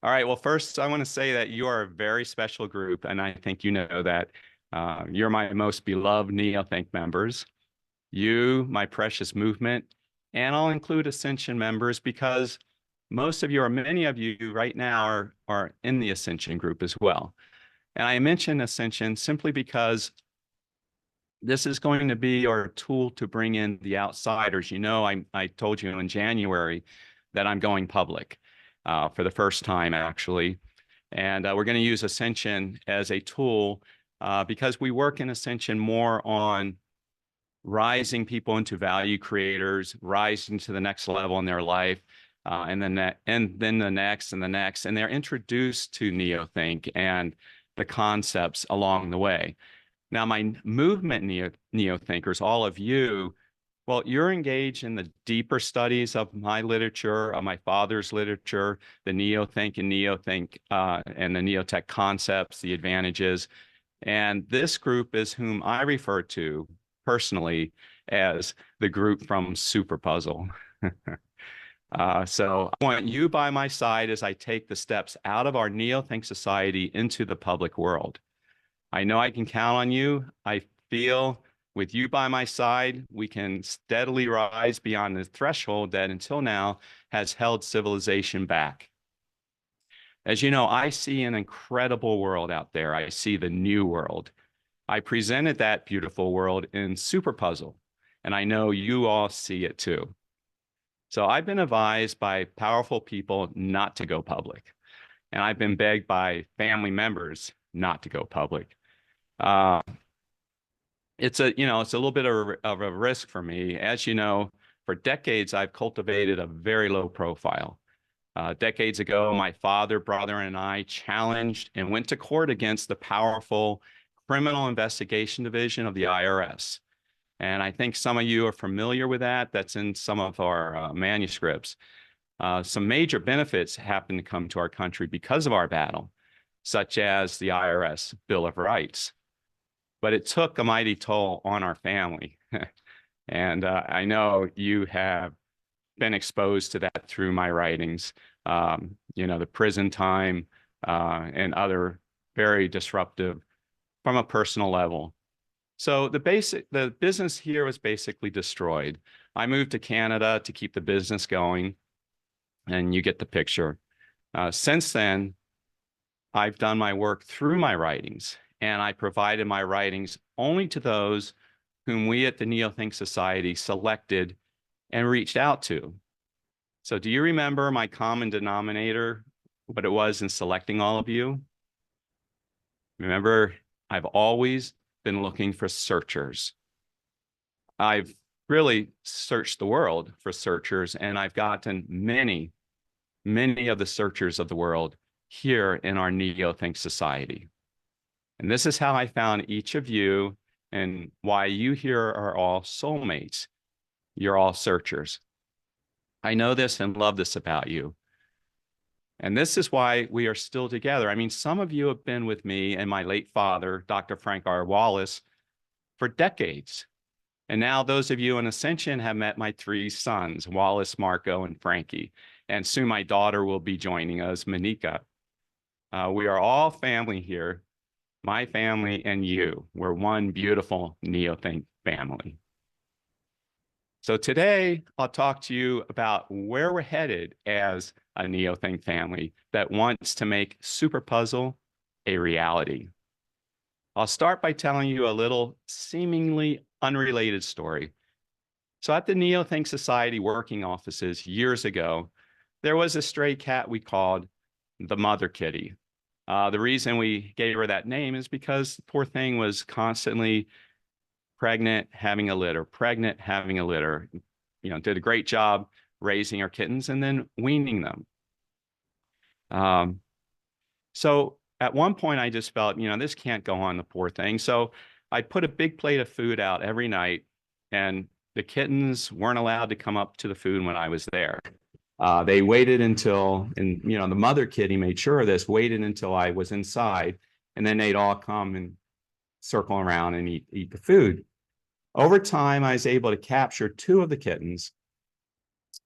All right. Well, first, I want to say that you are a very special group, and I think you know that. You're my most beloved NeoThink members. You, my precious movement, and I'll include Ascension members because most of you, or many of you right now, are in the Ascension group as well. And I mention Ascension simply because this is going to be our tool to bring in the outsiders. I told you in January that I'm going public for the first time, actually. And we're going to use Ascension as a tool because we work in Ascension more on rising people into value creators, rising to the next level in their life, and then the next and the next. And they're introduced to NeoThink and the concepts along the way. Now, my movement neo thinkers, all of you, well, you're engaged in the deeper studies of my literature, of my father's literature, the neo-think and neo-think and the neotech concepts, the advantages. And this group is whom I refer to personally as the group from Super Puzzle. So I want you by my side as I take the steps out of our neo-think society into the public world. I know I can count on you. I feel with you by my side, we can steadily rise beyond the threshold that until now has held civilization back. As you know, I see an incredible world out there. I see the new world. I presented that beautiful world in Super Puzzle, and I know you all see it too. So I've been advised by powerful people not to go public, and I've been begged by family members not to go public. Uh, it's a little bit of a risk for me. As you know, for decades, I've cultivated a very low profile. Decades ago, my father, brother, and I challenged and went to court against the powerful Criminal Investigation Division of the IRS. And I think some of you are familiar with that. That's in some of our manuscripts. Some major benefits happen to come to our country because of our battle, such as the IRS Bill of Rights. But it took a mighty toll on our family. And I know you have been exposed to that through my writings, the prison time and other very disruptive from a personal level. So the business here was basically destroyed. I moved to Canada to keep the business going, and you get the picture. Since then, I've done my work through my writings, and I provided my writings only to those whom we at the NeoThink Society selected and reached out to. So do you remember my common denominator, what it was in selecting all of you? Remember, I've always been looking for searchers. I've really searched the world for searchers, and I've gotten many, many of the searchers of the world here in our NeoThink Society. And this is how I found each of you and why you here are all soulmates. You're all searchers. I know this and love this about you. And this is why we are still together. I mean, some of you have been with me and my late father, Dr. Frank R. Wallace, for decades. And now those of you in Ascension have met my three sons, Wallace, Marco, and Frankie. And soon my daughter will be joining us, Manika. We are all family here, my family and you. We're one beautiful NeoThink family. So today I'll talk to you about where we're headed as a NeoThink family that wants to make Super Puzzle a reality. I'll start by telling you a little seemingly unrelated story. So at the NeoThink Society working offices years ago, there was a stray cat we called the Mother Kitty. The reason we gave her that name is because the poor thing was constantly pregnant, having a litter, pregnant, having a litter. Did a great job raising our kittens and then weaning them. So at one point, I just felt, this can't go on, the poor thing. So I put a big plate of food out every night, and the kittens weren't allowed to come up to the food when I was there. They waited until, and the mother kitty made sure of this, waited until I was inside, and then they'd all come and circle around and eat the food. Over time, I was able to capture two of the kittens.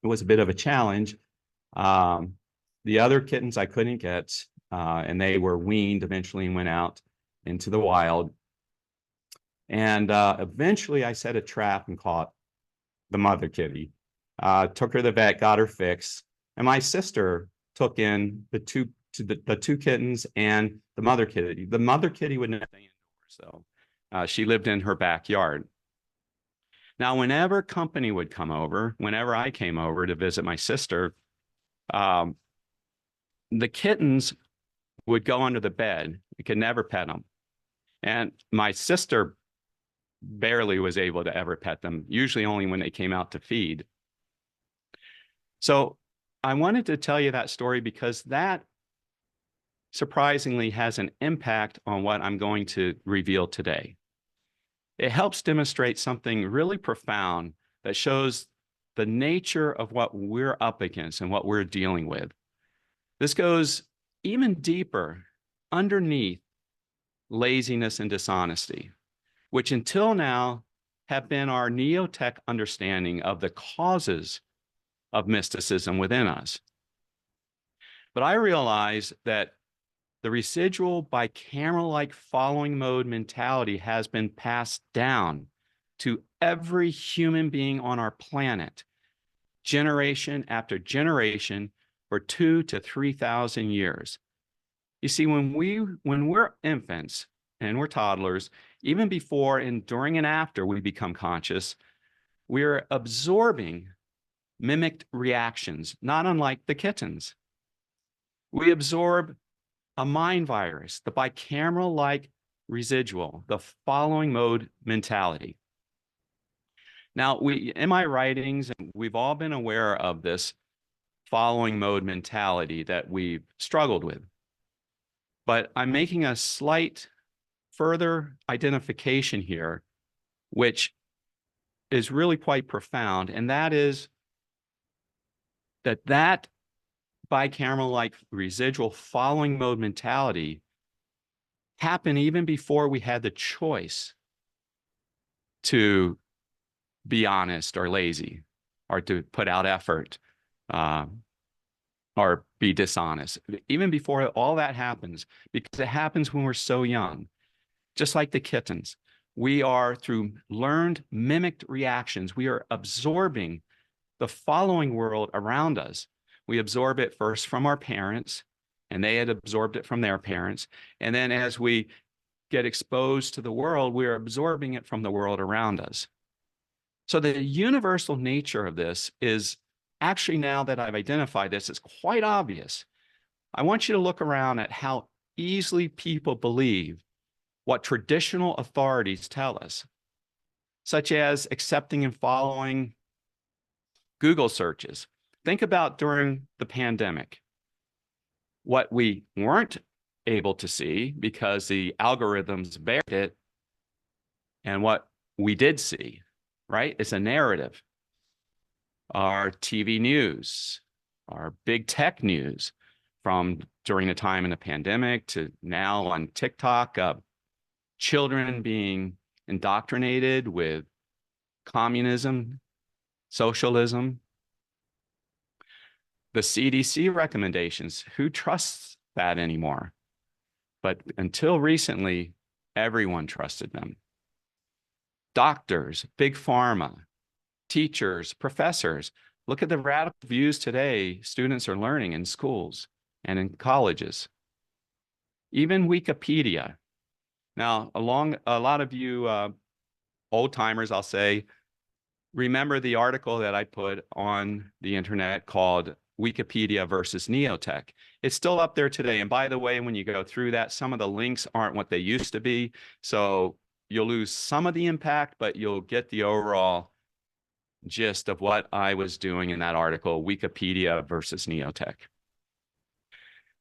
It was a bit of a challenge. The other kittens I couldn't get, and they were weaned eventually and went out into the wild. And eventually I set a trap and caught the mother kitty. Took her to the vet, got her fixed. And my sister took in the two kittens and the mother kitty. The mother kitty would not stay indoors, so she lived in her backyard. Now, whenever company would come over, whenever I came over to visit my sister, the kittens would go under the bed. We could never pet them. And my sister barely was able to ever pet them, usually only when they came out to feed. So I wanted to tell you that story because that surprisingly has an impact on what I'm going to reveal today. It helps demonstrate something really profound that shows the nature of what we're up against and what we're dealing with. This goes even deeper underneath laziness and dishonesty, which until now have been our neo-tech understanding of the causes of mysticism within us. But I realize that the residual bicameral-like following mode mentality has been passed down to every human being on our planet, generation after generation, for 2,000 to 3,000 years. You see, when we're infants and we're toddlers, even before and during and after we become conscious, we're absorbing mimicked reactions, not unlike the kittens. We absorb a mind virus, the bicameral-like residual, the following mode mentality. Now, in my writings, we've all been aware of this following mode mentality that we've struggled with. But I'm making a slight further identification here, which is really quite profound, and that is that bicameral-like residual following mode mentality happened even before we had the choice to be honest or lazy or to put out effort or be dishonest. Even before all that happens, because it happens when we're so young, just like the kittens. We are, through learned mimicked reactions, we are absorbing the following world around us. We absorb it first from our parents, and they had absorbed it from their parents. And then as we get exposed to the world, we're absorbing it from the world around us. So the universal nature of this is actually, now that I've identified this, it's quite obvious. I want you to look around at how easily people believe what traditional authorities tell us, such as accepting and following Google searches. Think about during the pandemic, what we weren't able to see because the algorithms buried it, and what we did see, right? It's a narrative. Our TV news, our big tech news from during the time in the pandemic to now on TikTok, children being indoctrinated with communism, socialism, the CDC recommendations. Who trusts that anymore? But until recently, everyone trusted them. Doctors, big pharma, teachers, professors. Look at the radical views today students are learning in schools and in colleges. Even Wikipedia. Now, a lot of you old timers, I'll say, remember the article that I put on the internet called Wikipedia versus Neotech. It's still up there today. And by the way, when you go through that, some of the links aren't what they used to be. So you'll lose some of the impact, but you'll get the overall gist of what I was doing in that article, Wikipedia versus Neotech.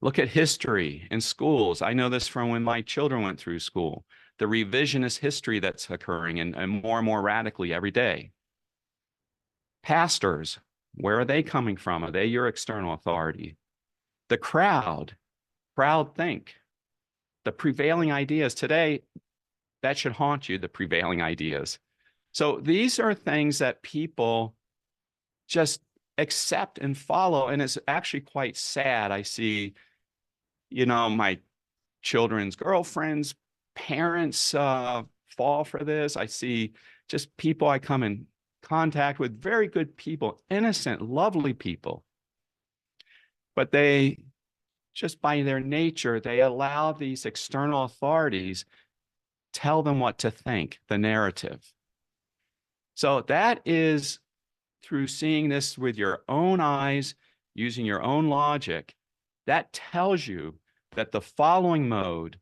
Look at history in schools. I know this from when my children went through school, the revisionist history that's occurring and more radically every day. Pastors, where are they coming from? Are they your external authority? The crowd think. The prevailing ideas today, that should haunt you, the prevailing ideas. So these are things that people just accept and follow. And it's actually quite sad. I see, my children's girlfriends, parents fall for this. I see just people I come in contact with, very good people, innocent, lovely people. But they, just by their nature, they allow these external authorities tell them what to think, the narrative. So that is through seeing this with your own eyes, using your own logic, that tells you that the following mode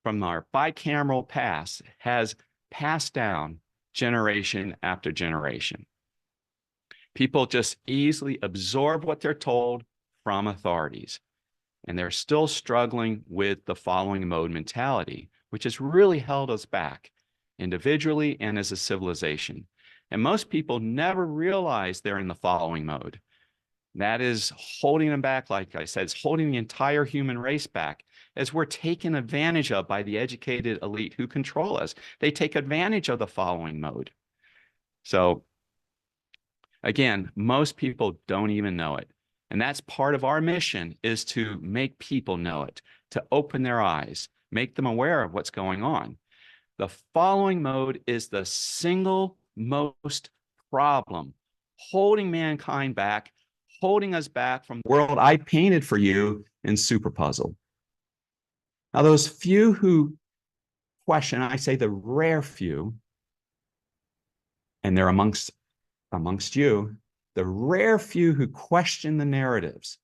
from our bicameral past has passed down generation after generation. People just easily absorb what they're told from authorities, and they're still struggling with the following mode mentality, which has really held us back individually and as a civilization. And most people never realize they're in the following mode. That is holding them back, like I said, it's holding the entire human race back, as we're taken advantage of by the educated elite who control us. They take advantage of the following mode. So again, most people don't even know it. And that's part of our mission, is to make people know it, to open their eyes, make them aware of what's going on. The following mode is the single most problem holding mankind back, holding us back from the world I painted for you in Super Puzzle. Now, those few who question, I say the rare few, and they're amongst you, the rare few who question the narratives,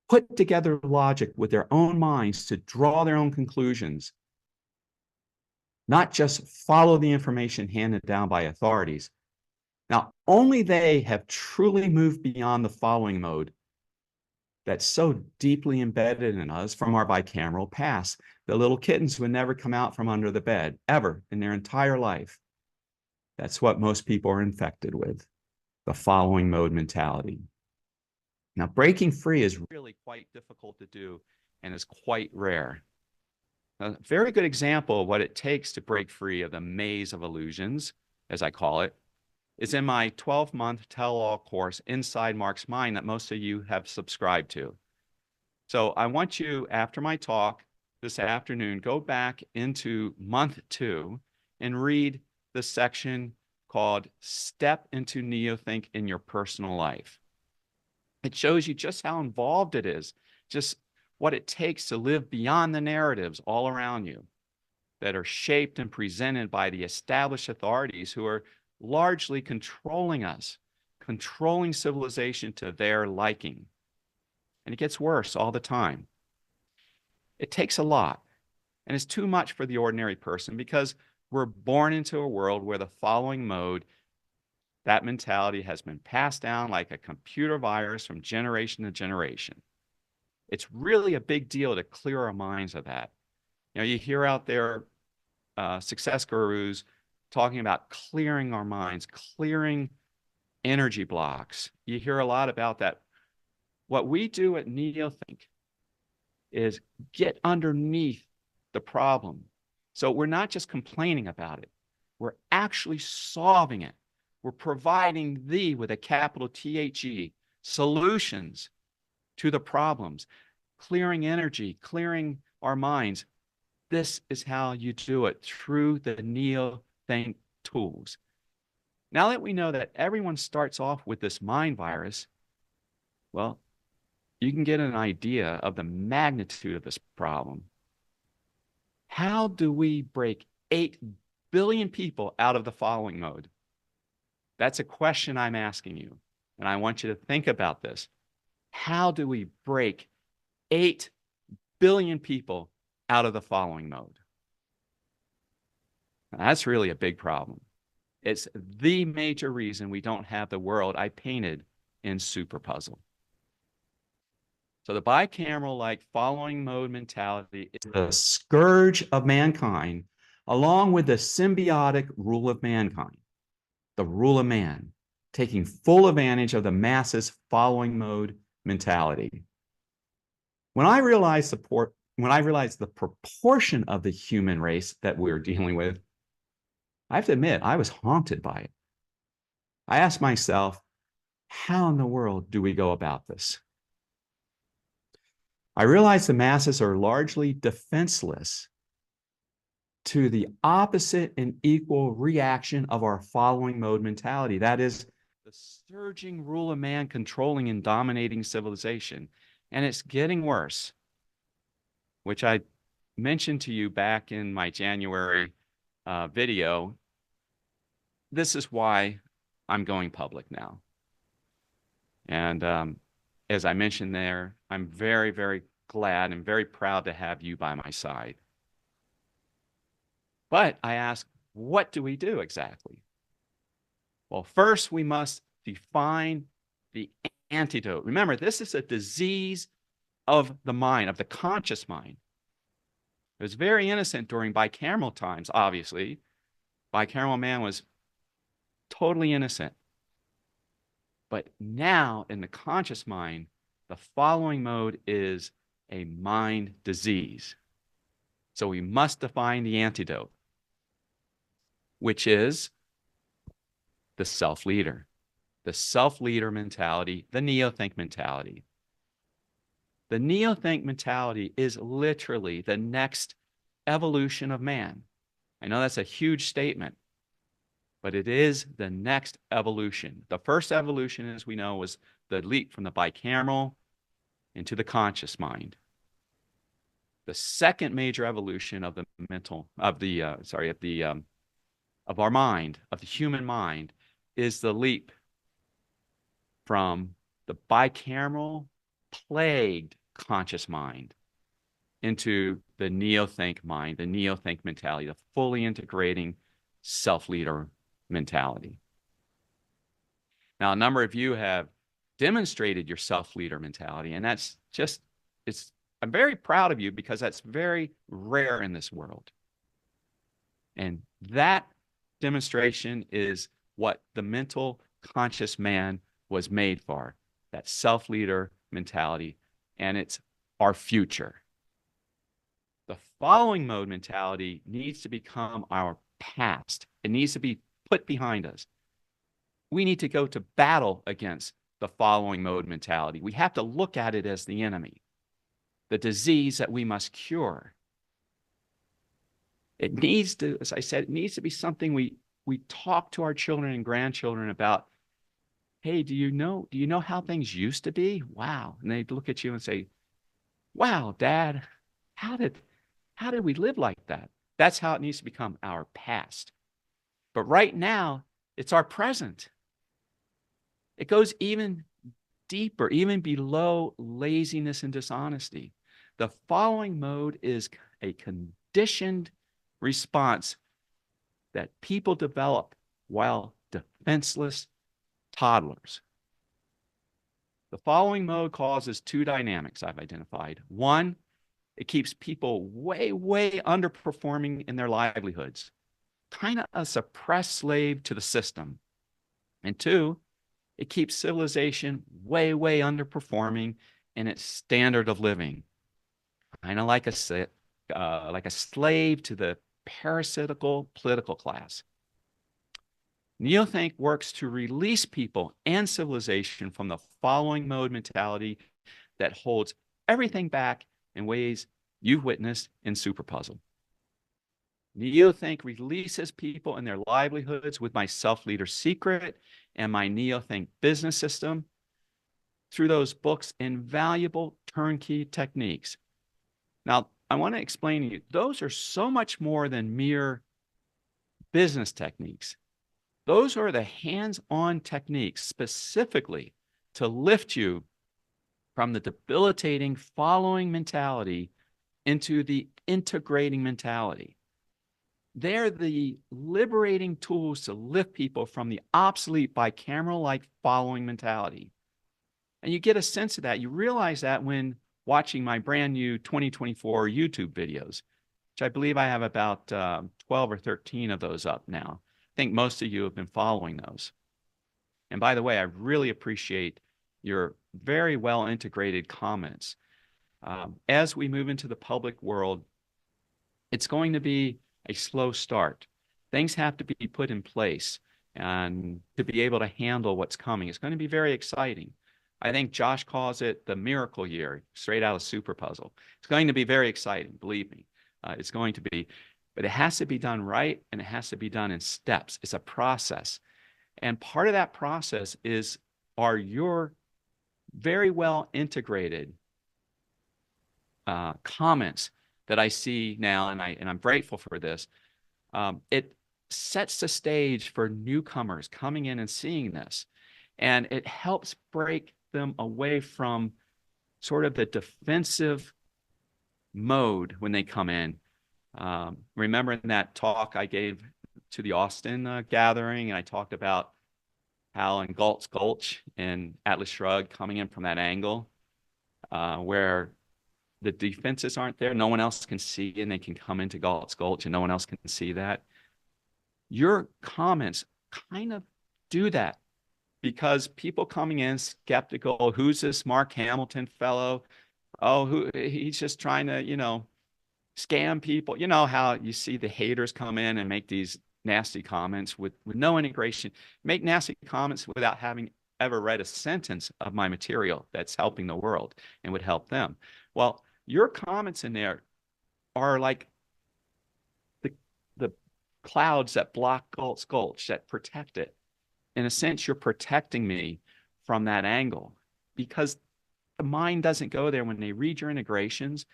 put together logic with their own minds to draw their own conclusions, not just follow the information handed down by authorities. Now, only they have truly moved beyond the following mode that's so deeply embedded in us from our bicameral past. The little kittens would never come out from under the bed, ever, in their entire life. That's what most people are infected with, the following mode mentality. Now, breaking free is really quite difficult to do and is quite rare. A very good example of what it takes to break free of the maze of illusions, as I call it, is in my 12-month tell-all course, Inside Mark's Mind, that most of you have subscribed to. So I want you, after my talk this afternoon, go back into month 2 and read the section called Step into Neothink in Your Personal Life. It shows you just how involved it is, just what it takes to live beyond the narratives all around you that are shaped and presented by the established authorities who are largely controlling us, controlling civilization to their liking. And it gets worse all the time. It takes a lot, and it's too much for the ordinary person, because we're born into a world where the following mode, that mentality has been passed down like a computer virus from generation to generation. It's really a big deal to clear our minds of that. You hear out there success gurus talking about clearing our minds, clearing energy blocks. You hear a lot about that. What we do at Neothink is get underneath the problem. So we're not just complaining about it. We're actually solving it. We're providing thee, with a capital THE, solutions to the problems, clearing energy, clearing our minds. This is how you do it, through the Neothink tools. Now that we know that everyone starts off with this mind virus, well, you can get an idea of the magnitude of this problem. How do we break 8 billion people out of the following mode? That's a question I'm asking you, and I want you to think about this. How do we break 8 billion people out of the following mode? Now, that's really a big problem. It's the major reason we don't have the world I painted in Super Puzzle. So the bicameral-like following mode mentality is the scourge of mankind, along with the symbiotic rule of mankind, the rule of man, taking full advantage of the masses following mode mentality. When I realized the proportion of the human race that we're dealing with, I have to admit, I was haunted by it. I asked myself, how in the world do we go about this? I realize the masses are largely defenseless to the opposite and equal reaction of our following mode mentality. That is the surging rule of man controlling and dominating civilization. And it's getting worse, which I mentioned to you back in my January video. This is why I'm going public now. And as I mentioned there, I'm very, very glad and very proud to have you by my side. But I ask, what do we do exactly? Well, first we must define the antidote. Remember, this is a disease of the mind, of the conscious mind. It was very innocent during bicameral times, obviously. Bicameral man was totally innocent. But now in the conscious mind, the following mode is a mind disease. So we must define the antidote, which is the self-leader mentality, the neo-think mentality. The neo-think mentality is literally the next evolution of man. I know that's a huge statement, but it is the next evolution. The first evolution, as we know, was the leap from the bicameral into the conscious mind. The second major evolution of the of our mind, of the human mind, is the leap from the bicameral plagued conscious mind into the neo-think mind, the neo-think mentality, the fully integrating self-leader mentality. Now, a number of you have demonstrated your self-leader mentality, and that's just, I'm very proud of you because that's very rare in this world. And that demonstration is what the mental conscious man was made for, that self-leader mentality, and it's our future. The following mode mentality needs to become our past. It needs to be put behind us. We need to go to battle against the following mode mentality. We have to look at it as the enemy, the disease that we must cure. It needs to, as I said, it needs to be something we talk to our children and grandchildren about. Hey, do you know how things used to be? Wow. And they look at you and say, wow, Dad, how did we live like that? That's how it needs to become our past. But right now, it's our present. It goes even deeper, even below laziness and dishonesty. The following mode is a conditioned response that people develop while defenseless toddlers. The following mode causes two dynamics I've identified. One, it keeps people way, way underperforming in their livelihoods, kind of a suppressed slave to the system. And two, it keeps civilization way, way underperforming in its standard of living, kind of like a slave to the parasitical political class. Neo-think works to release people and civilization from the following mode mentality that holds everything back in ways you've witnessed in Super Puzzle. Neo-think releases people and their livelihoods with my self-leader secret and my Neo-think business system through those books, invaluable turnkey techniques. Now, I want to explain to you, those are so much more than mere business techniques. Those are the hands-on techniques specifically to lift you from the debilitating following mentality into the integrating mentality. They're the liberating tools to lift people from the obsolete bicameral-like following mentality. And you get a sense of that. You realize that when watching my brand new 2024 YouTube videos, which I believe I have about 12 or 13 of those up now. I think most of you have been following those. And by the way, I really appreciate your very well integrated comments. As we move into the public world, it's going to be a slow start. Things have to be put in place. and to be able to handle what's coming. It's going to be very exciting. I think Josh calls it the miracle year, straight out of Super Puzzle. It's going to be very exciting, believe me. It's going to be, but it has to be done right, and it has to be done in steps. It's a process. And part of that process are your very well integrated comments that I see now, and I'm grateful for this. It sets the stage for newcomers coming in and seeing this, and it helps break them away from sort of the defensive mode when they come in. Remember in that talk I gave to the Austin gathering, and I talked about how in Galt's Gulch and Atlas Shrugged coming in from that angle where the defenses aren't there, no one else can see, and they can come into Galt's Gulch and no one else can see that. Your comments kind of do that, because people coming in skeptical, who's this Mark Hamilton fellow? Oh, he's just trying to, scam people. You know how you see the haters come in and make these nasty comments with no integration, make nasty comments without having ever read a sentence of my material that's helping the world and would help them. Well, your comments in there are like the clouds that block Galt's Gulch, that protect it. In a sense, you're protecting me from that angle, because the mind doesn't go there when they read your integrations.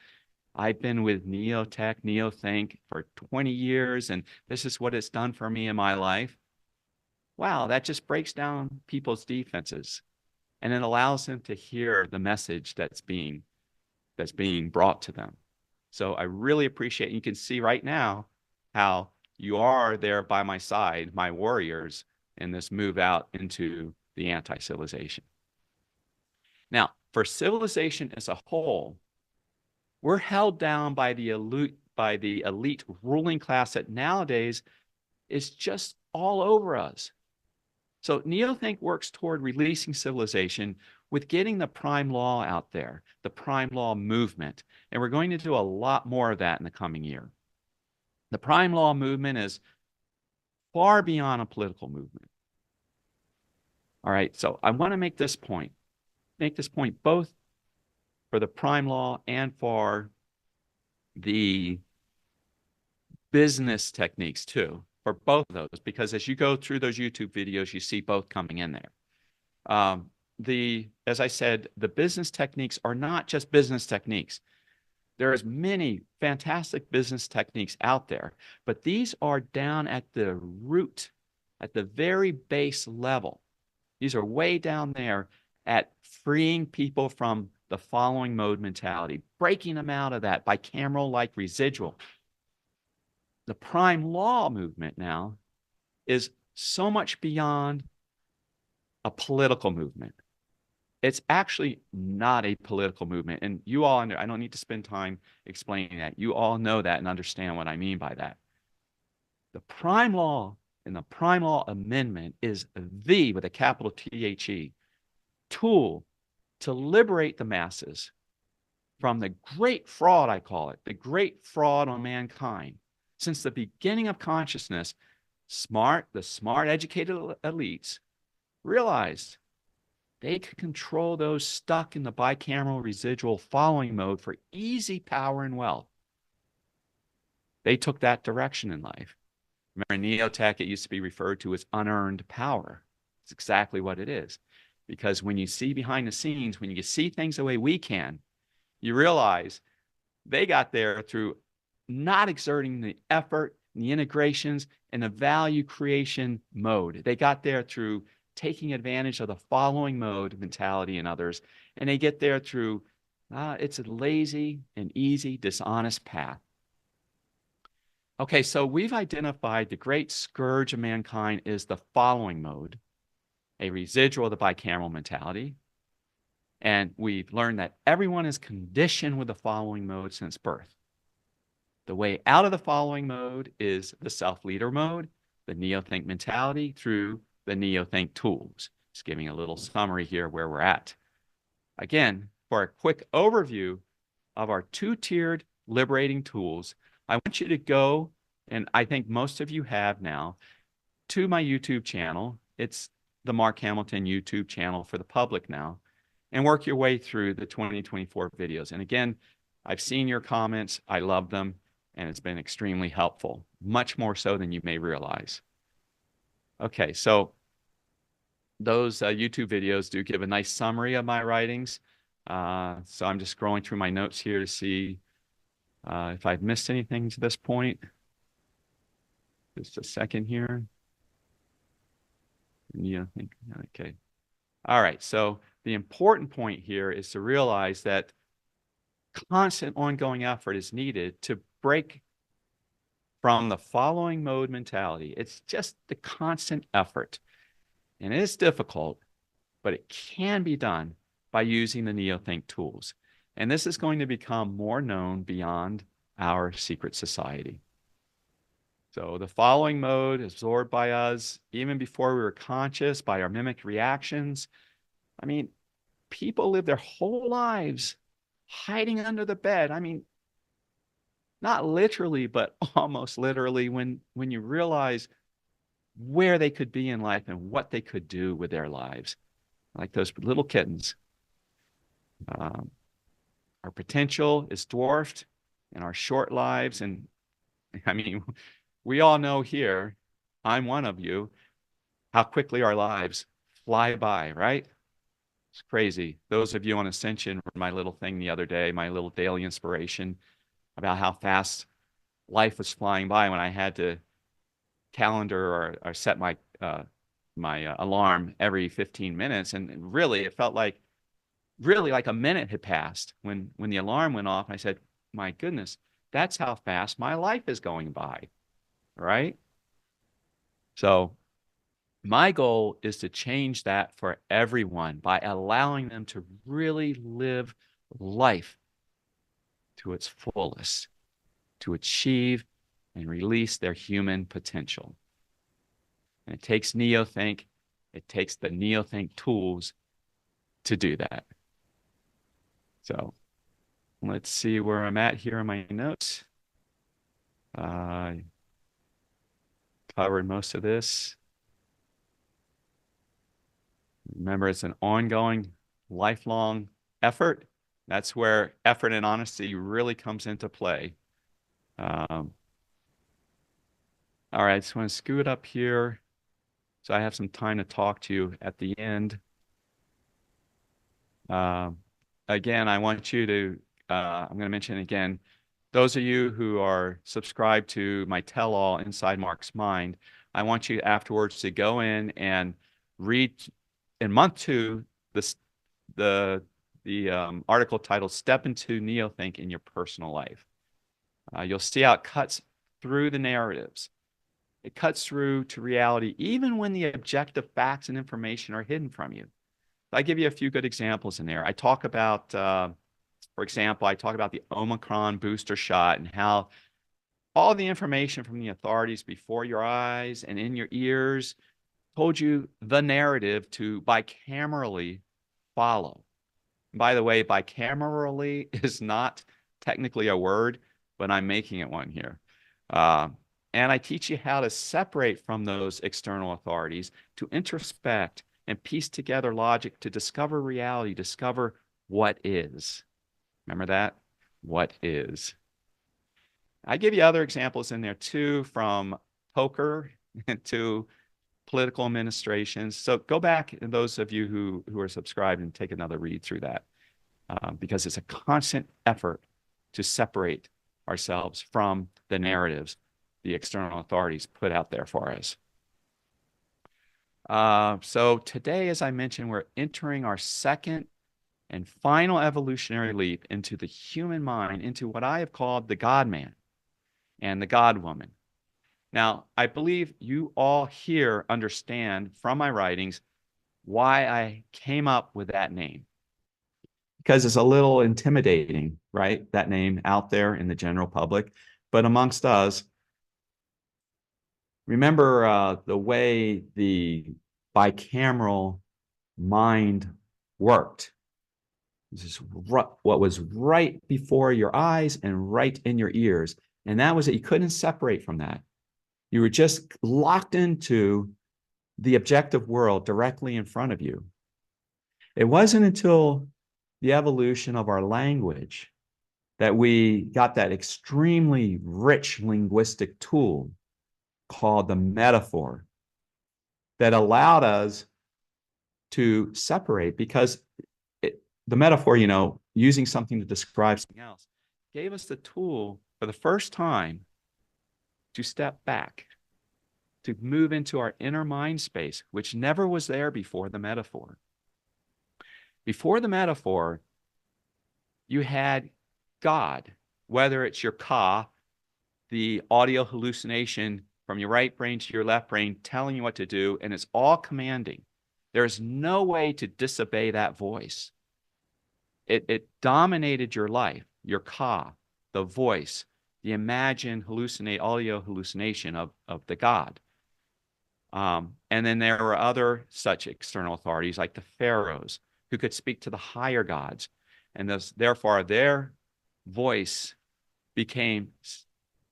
I've been with Neotech, Neothink for 20 years, and this is what it's done for me in my life. Wow, that just breaks down people's defenses, and it allows them to hear the message that's being brought to them. So I really appreciate, you can see right now how you are there by my side, my warriors, in this move out into the anti-civilization. Now, for civilization as a whole, we're held down by the elite ruling class that nowadays is just all over us. So Neothink works toward releasing civilization with getting the prime law out there, the prime law movement. And we're going to do a lot more of that in the coming year. The prime law movement is far beyond a political movement. All right, so I want to make this point both for the prime law and for the business techniques too, for both of those, because as you go through those YouTube videos, you see both coming in there. As I said, the business techniques are not just business techniques. There's many fantastic business techniques out there, but these are down at the root, at the very base level. These are way down there at freeing people from the following mode mentality, breaking them out of that bicameral-like residual. The prime law movement now is so much beyond a political movement. It's actually not a political movement. And you all, I don't need to spend time explaining that. You all know that and understand what I mean by that. The prime law and the prime law amendment is the, with a capital THE, tool to liberate the masses from the great fraud, I call it, the great fraud on mankind. Since the beginning of consciousness, the smart educated elites realized they could control those stuck in the bicameral residual following mode for easy power and wealth. They took that direction in life. Remember, in Neotech, it used to be referred to as unearned power. It's exactly what it is. Because when you see behind the scenes, when you see things the way we can, you realize they got there through not exerting the effort, and the integrations, and the value creation mode. They got there through taking advantage of the following mode mentality in others, and they get there through it's a lazy and easy, dishonest path. Okay, so we've identified the great scourge of mankind is the following mode, a residual of the bicameral mentality. And we've learned that everyone is conditioned with the following mode since birth. The way out of the following mode is the self-leader mode, the Neothink mentality through the Neothink tools. Just giving a little summary here where we're at. Again, for a quick overview of our two-tiered liberating tools, I want you to go, and I think most of you have now, to my YouTube channel. It's the Mark Hamilton YouTube channel for the public now, and work your way through the 2024 videos. And again, I've seen your comments. I love them, and it's been extremely helpful, much more so than you may realize. Okay, so those YouTube videos do give a nice summary of my writings. So I'm just scrolling through my notes here to see if I've missed anything to this point. Just a second here. Yeah, okay. All right, so the important point here is to realize that constant ongoing effort is needed to break from the following mode mentality. It's just the constant effort. And it is difficult, but it can be done by using the NeoThink tools. And this is going to become more known beyond our secret society. So the following mode is absorbed by us even before we were conscious by our mimic reactions. I mean, people live their whole lives hiding under the bed. I mean, not literally, but almost literally when you realize where they could be in life and what they could do with their lives, like those little kittens. Our potential is dwarfed in our short lives. And I mean, we all know here, I'm one of you, how quickly our lives fly by, right? It's crazy. Those of you on Ascension read my little thing the other day, my little daily inspiration about how fast life was flying by when I had to calendar or set my alarm every 15 minutes. And really, it felt like a minute had passed when the alarm went off. And I said, my goodness, that's how fast my life is going by, right? So my goal is to change that for everyone by allowing them to really live life to its fullest, to achieve and release their human potential. And it takes NeoThink, it takes the NeoThink tools to do that. So let's see where I'm at here in my notes. Covered most of this. Remember, it's an ongoing, lifelong effort. That's where effort and honesty really comes into play. All right, I just want to scoot up here so I have some time to talk to you at the end. Again, I want you to, I'm going to mention again, those of you who are subscribed to my tell-all Inside Mark's Mind, I want you afterwards to go in and read in month 2 the article titled Step into NeoThink in Your Personal Life. You'll see how it cuts through the narratives. It cuts through to reality, even when the objective facts and information are hidden from you. I give you a few good examples in there. I talk about, for example, I talk about the Omicron booster shot and how all the information from the authorities before your eyes and in your ears told you the narrative to bicamerally follow. And by the way, bicamerally is not technically a word, but I'm making it one here. And I teach you how to separate from those external authorities, to introspect and piece together logic to discover reality, discover what is. Remember that? What is. I give you other examples in there too, from poker to political administrations. So go back, and those of you who are subscribed, and take another read through that, because it's a constant effort to separate ourselves from the narratives the external authorities put out there for us. So today, as I mentioned, we're entering our second and final evolutionary leap into the human mind, into what I have called the God-man and the God-woman. Now, I believe you all here understand from my writings why I came up with that name. Because it's a little intimidating, right? That name out there in the general public. But amongst us, remember the way the bicameral mind worked. This is what was right before your eyes and right in your ears. And that was that you couldn't separate from that. You were just locked into the objective world directly in front of you. It wasn't until the evolution of our language that we got that extremely rich linguistic tool called the metaphor that allowed us to separate, because the metaphor, using something to describe something else, gave us the tool for the first time to step back, to move into our inner mind space, which never was there before the metaphor. Before the metaphor, you had God, whether it's your ka, the audio hallucination from your right brain to your left brain telling you what to do, and it's all commanding. There's no way to disobey that voice. It dominated your life, your ka, the voice, the imagined audio hallucination of the God. And then there were other such external authorities like the pharaohs who could speak to the higher gods. And therefore, their voice became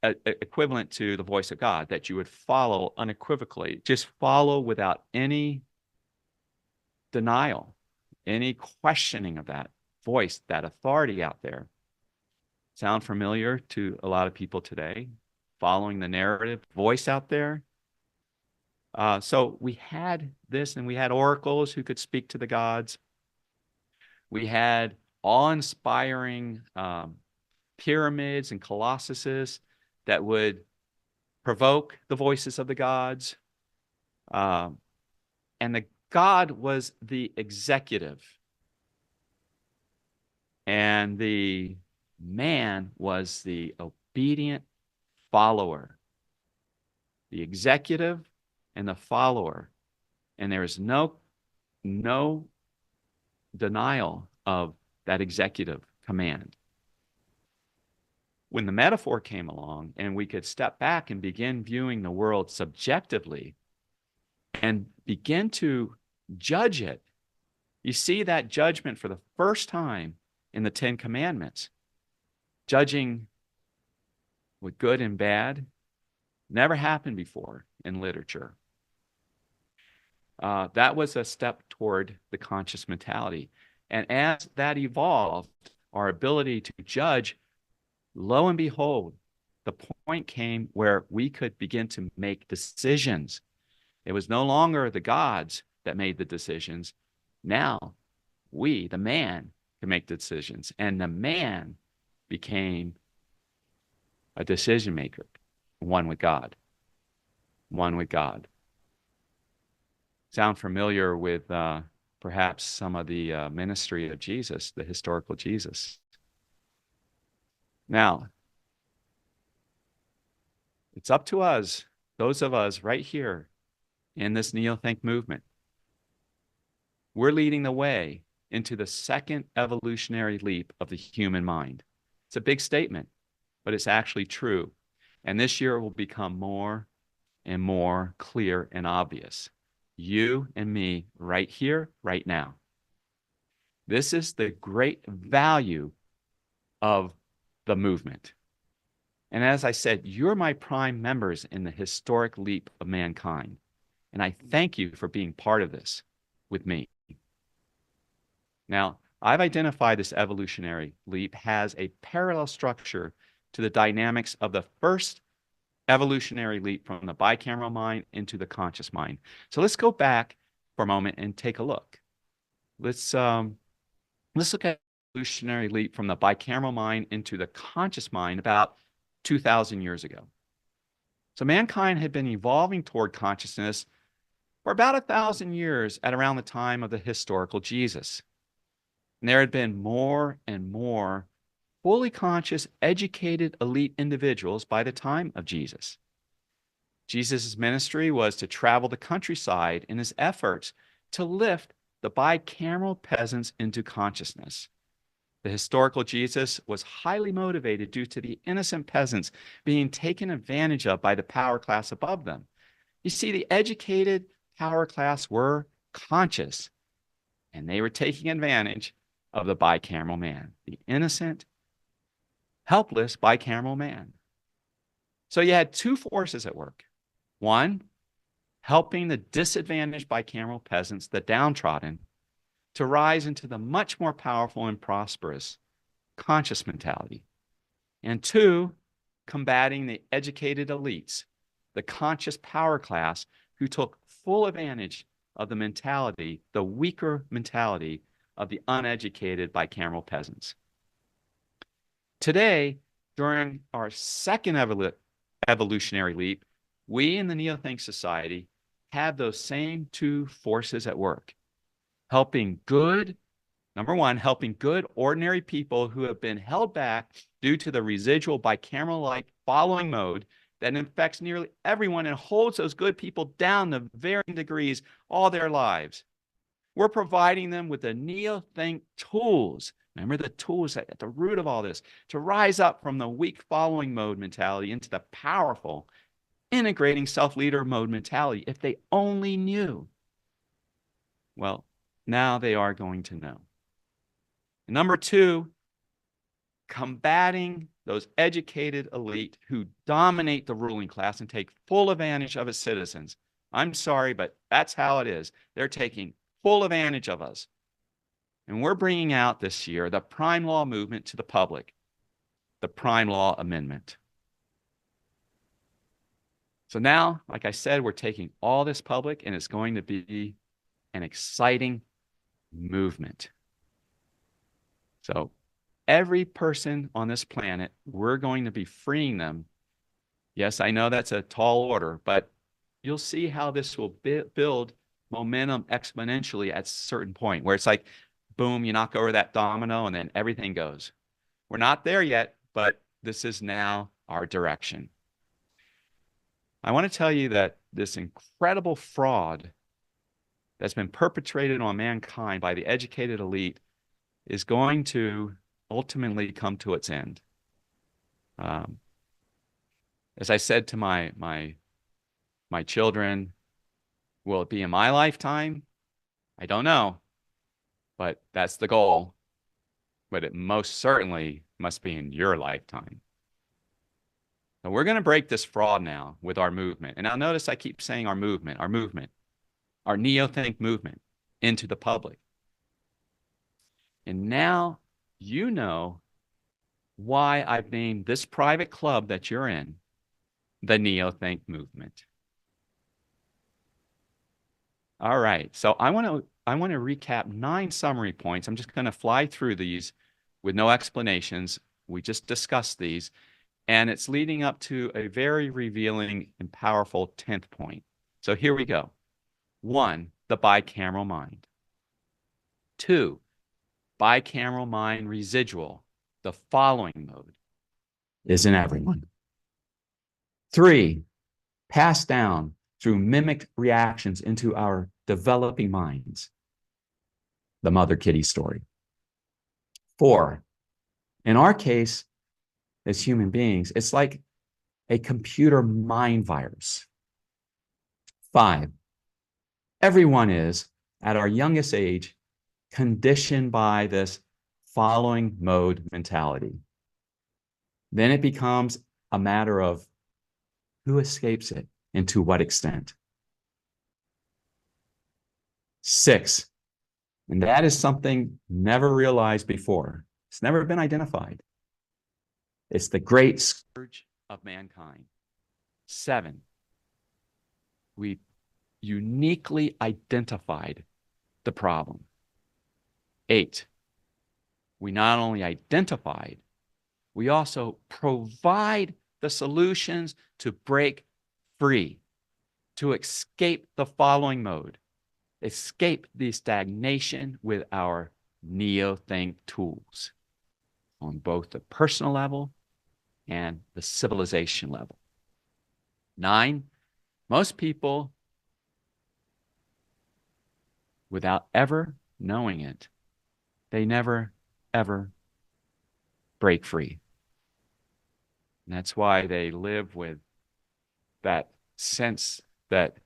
equivalent to the voice of God, that you would follow unequivocally, just follow without any denial, any questioning of that voice, that authority out there. Sound familiar to a lot of people today? Following the narrative voice out there? So we had this, and we had oracles who could speak to the gods. We had awe-inspiring pyramids and colossuses that would provoke the voices of the gods. And the God was the executive, and the man was the obedient follower. The executive and the follower. And there is no denial of that executive command. When the metaphor came along and we could step back and begin viewing the world subjectively and begin to judge it, you see that judgment for the first time in the Ten Commandments. Judging with good and bad never happened before in literature. That was a step toward the conscious mentality. And as that evolved, our ability to judge, lo and behold, the point came where we could begin to make decisions. It was no longer the gods that made the decisions. Now, we, the man, can make the decisions. And the man became a decision maker, one with God. One with God. Sound familiar with perhaps some of the ministry of Jesus, the historical Jesus? Now, it's up to us, those of us right here in this Neothink movement. We're leading the way into the second evolutionary leap of the human mind. It's a big statement, but it's actually true. And this year it will become more and more clear and obvious. You and me right here, right now. This is the great value of the movement. And as I said, you're my prime members in the historic leap of mankind. And I thank you for being part of this with me. Now, I've identified this evolutionary leap has a parallel structure to the dynamics of the first evolutionary leap from the bicameral mind into the conscious mind. So let's go back for a moment and take a look. Let's look at the evolutionary leap from the bicameral mind into the conscious mind about 2,000 years ago. So mankind had been evolving toward consciousness for about 1,000 years at around the time of the historical Jesus. And there had been more and more fully conscious, educated, elite individuals by the time of Jesus. Jesus' ministry was to travel the countryside in his efforts to lift the bicameral peasants into consciousness. The historical Jesus was highly motivated due to the innocent peasants being taken advantage of by the power class above them. You see, the educated power class were conscious, and they were taking advantage of the bicameral man, the innocent, helpless bicameral man. So you had two forces at work. One, helping the disadvantaged bicameral peasants, the downtrodden, to rise into the much more powerful and prosperous conscious mentality. And two, combating the educated elites, the conscious power class who took full advantage of the mentality, the weaker mentality of the uneducated bicameral peasants. Today, during our second evolutionary leap, we in the Neothink Society have those same two forces at work, helping good, number one, helping good ordinary people who have been held back due to the residual bicameral-like following mode that infects nearly everyone and holds those good people down to varying degrees all their lives. We're providing them with the Neothink tools. Remember the tools at the root of all this, to rise up from the weak following mode mentality into the powerful integrating self-leader mode mentality. If they only knew. Well, now they are going to know. And number two, combating those educated elite who dominate the ruling class and take full advantage of its citizens. I'm sorry, but that's how it is. They're taking full advantage of us. And we're bringing out this year the Prime Law movement to the public, the Prime Law Amendment. So now, like I said, we're taking all this public, and it's going to be an exciting movement. So every person on this planet, we're going to be freeing them. Yes, I know that's a tall order, but you'll see how this will build momentum exponentially at a certain point where it's like, boom, you knock over that domino and then everything goes. We're not there yet, but this is now our direction. I want to tell you that this incredible fraud that's been perpetrated on mankind by the educated elite is going to ultimately come to its end. As I said to my children, will it be in my lifetime? I don't know, but that's the goal. But it most certainly must be in your lifetime. So we're going to break this fraud now with our movement. And now notice I keep saying our movement, our Neothink movement into the public. And now you know why I've named this private club that you're in the Neothink movement. All right, so I want to recap 9 summary points. I'm just going to fly through these with no explanations. We just discussed these, and it's leading up to a very revealing and powerful 10th point. So here we go. 1, the bicameral mind. 2, bicameral mind residual, the following mode, is in everyone. 3, passed down through mimicked reactions into our developing minds, the Mother Kitty story. 4, in our case, as human beings, it's like a computer mind virus. 5, everyone is, at our youngest age, conditioned by this following mode mentality. Then it becomes a matter of who escapes it and to what extent. 6, and that is something never realized before. It's never been identified. It's the great scourge of mankind. 7, we uniquely identified the problem. 8, we not only identified, we also provide the solutions to break free, to escape the following mode, escape the stagnation with our Neothink tools on both the personal level and the civilization level. 9, most people, without ever knowing it, they never, ever break free. And that's why they live with that sense that,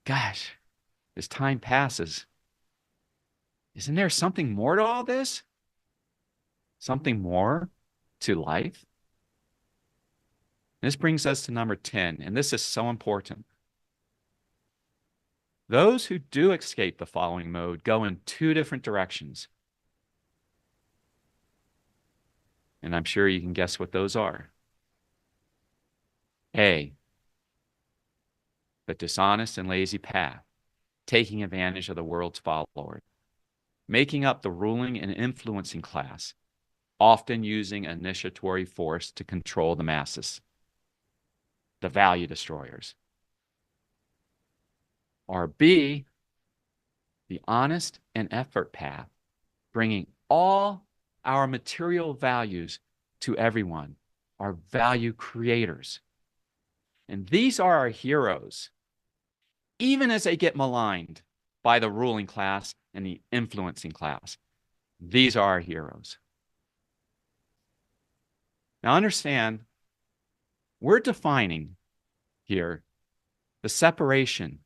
gosh, as time passes, isn't there something more to all this? Something more to life? This brings us to number 10, and this is so important. Those who do escape the following mode go in two different directions. And I'm sure you can guess what those are. A, the dishonest and lazy path, taking advantage of the world's followers, making up the ruling and influencing class, often using initiatory force to control the masses, the value destroyers. Or B, the honest and effort path, bringing all our material values to everyone, our value creators. And these are our heroes, even as they get maligned by the ruling class and the influencing class. These are our heroes. Now understand, we're defining here the separation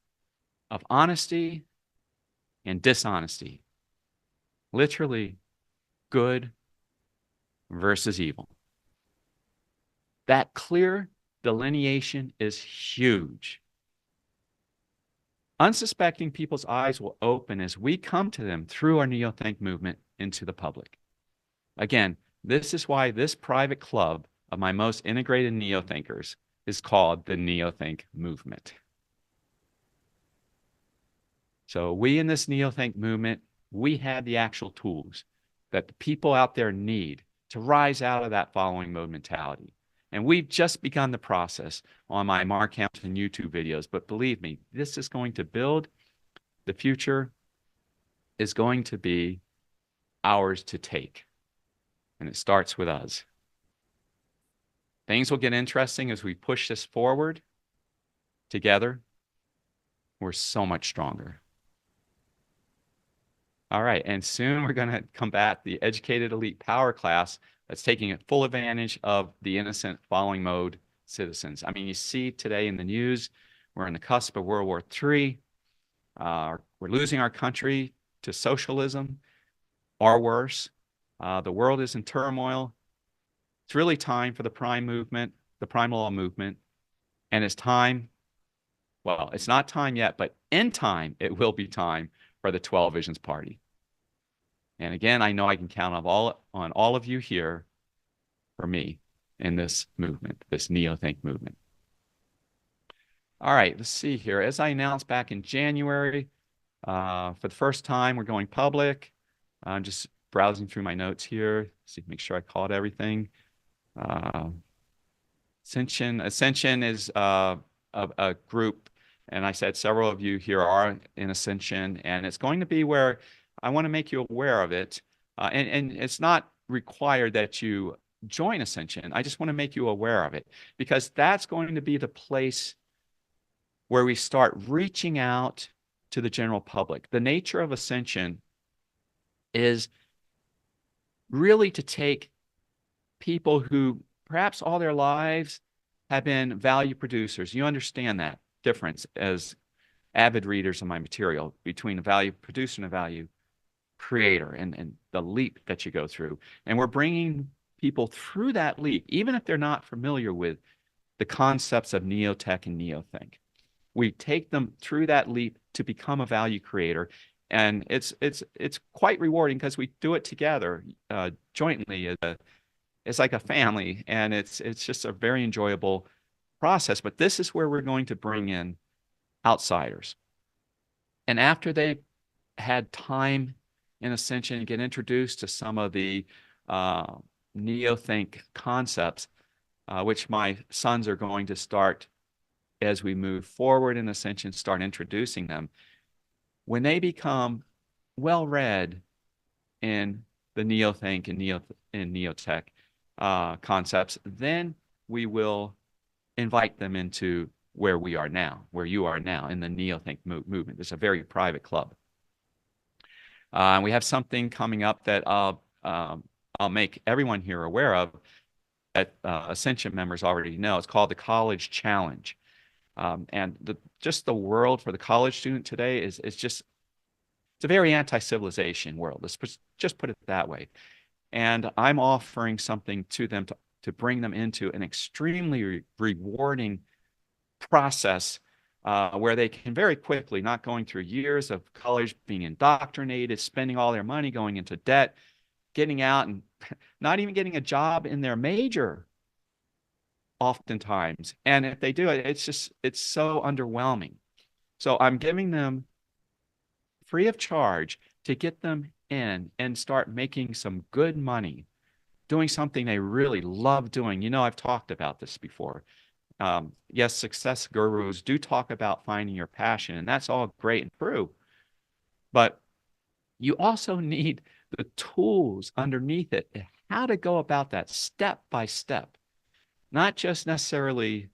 of honesty and dishonesty. Literally, good versus evil. That clear delineation is huge. Unsuspecting people's eyes will open as we come to them through our Neothink movement into the public. Again, this is why this private club of my most integrated Neothinkers is called the Neothink movement. So we in this Neothink movement, we have the actual tools that the people out there need to rise out of that following mode mentality. And we've just begun the process on my Mark Hamilton YouTube videos. But believe me, this is going to build. The future is going to be ours to take. And it starts with us. Things will get interesting as we push this forward together. We're so much stronger. All right, and soon we're going to combat the educated elite power class that's taking full advantage of the innocent following mode citizens. I mean, you see today in the news, we're on the cusp of World War III. We're losing our country to socialism or worse. The world is in turmoil. It's really time for the prime movement, the prime law movement, and it's time, well, it's not time yet, but in time, it will be time for the 12 Visions Party. And again, I know I can count on all of you here for me in this movement, this Neothink movement. All right, let's see here. As I announced back in January, for the first time, we're going public. I'm just browsing through my notes here, see, make sure I caught everything. Ascension is a group, and I said several of you here are in Ascension, and it's going to be where I want to make you aware of it. And it's not required that you join Ascension. I just want to make you aware of it, because that's going to be the place where we start reaching out to the general public. The nature of Ascension is really to take people who perhaps all their lives have been value producers. You understand that difference as avid readers of my material between a value producer and a value creator, and the leap that you go through. And we're bringing people through that leap, even if they're not familiar with the concepts of Neotech and Neothink. We take them through that leap to become a value creator. And it's quite rewarding because we do it together, jointly. It's like a family, and it's just a very enjoyable process. But this is where we're going to bring in outsiders. And after they had time in Ascension and get introduced to some of the Neothink concepts, which my sons are going to start as we move forward in Ascension, start introducing them. When they become well-read in the Neothink and Neotech concepts, then we will invite them into where we are now, where you are now in the Neothink movement. It's a very private club. We have something coming up that I'll make everyone here aware of, that Ascension members already know. It's called the College Challenge. And just the world for the college student today is just, it's a very anti-civilization world. Let's just put it that way. And I'm offering something to them to to bring them into an extremely rewarding process where they can very quickly, not going through years of college, being indoctrinated, spending all their money, going into debt, getting out and not even getting a job in their major oftentimes. And if they do it, it's so underwhelming. So I'm giving them free of charge to get them in and start making some good money, doing something they really love doing. You know, I've talked about this before. Yes, success gurus do talk about finding your passion, and that's all great and true. But you also need the tools underneath it, how to go about that step by step, not just necessarily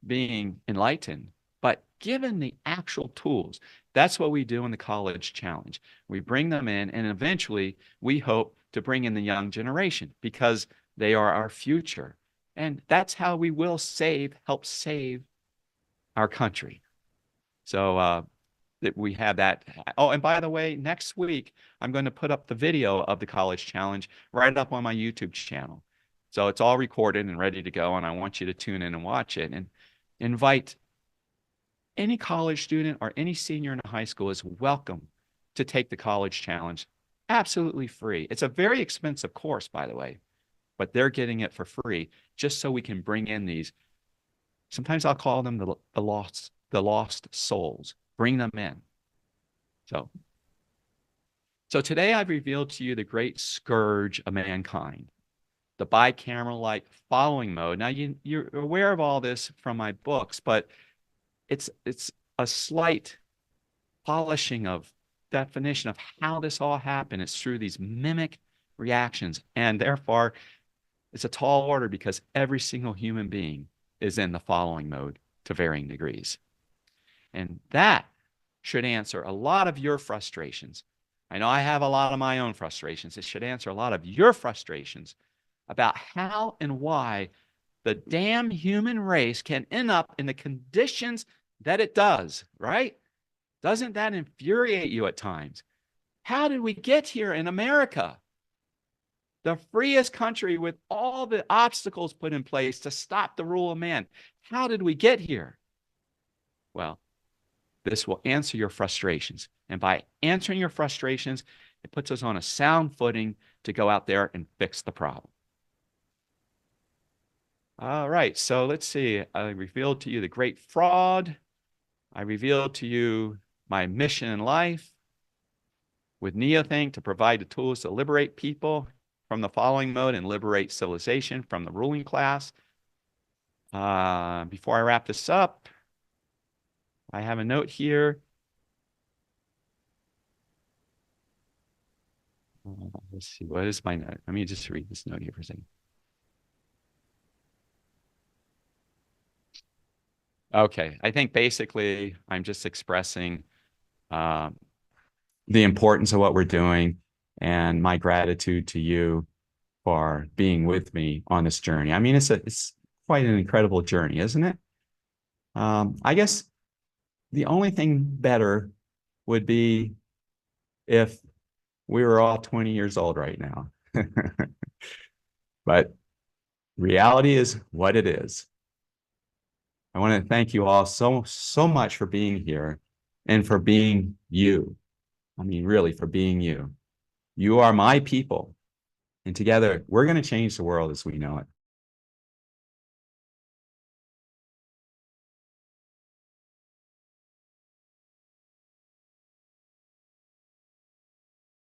being enlightened, but given the actual tools. That's what we do in the College Challenge. We bring them in, and eventually we hope to bring in the young generation because they are our future. And that's how we will help save our country. So that we have that. Oh, and by the way, next week, I'm going to put up the video of the College Challenge right up on my YouTube channel. So it's all recorded and ready to go, and I want you to tune in and watch it and invite any college student or any senior in high school is welcome to take the College Challenge absolutely free. It's a very expensive course, by the way, but they're getting it for free just so we can bring in these. Sometimes I'll call them the lost souls. Bring them in. So today I've revealed to you the great scourge of mankind, the bicameral-like following mode. Now you're aware of all this from my books, but it's a slight polishing of definition of how this all happened. It's through these mimic reactions, and therefore it's a tall order because every single human being is in the following mode to varying degrees. And that should answer a lot of your frustrations. I know I have a lot of my own frustrations. It should answer a lot of your frustrations about how and why the damn human race can end up in the conditions that it does, right? Doesn't that infuriate you at times? How did we get here in America? The freest country with all the obstacles put in place to stop the rule of man. How did we get here? Well, this will answer your frustrations. And by answering your frustrations, it puts us on a sound footing to go out there and fix the problem. All right, so let's see. I revealed to you the great fraud. I revealed to you my mission in life with Neothink to provide the tools to liberate people from the following mode and liberate civilization from the ruling class. Before I wrap this up, I have a note here. Let's see, what is my note? Let me just read this note here for a second. Okay, I think basically I'm just expressing the importance of what we're doing and my gratitude to you for being with me on this journey. I mean, it's quite an incredible journey, isn't it? I guess the only thing better would be if we were all 20 years old right now. But reality is what it is. I want to thank you all so much for being here and for being you. I mean, really, for being you. You are my people. And together, we're going to change the world as we know it.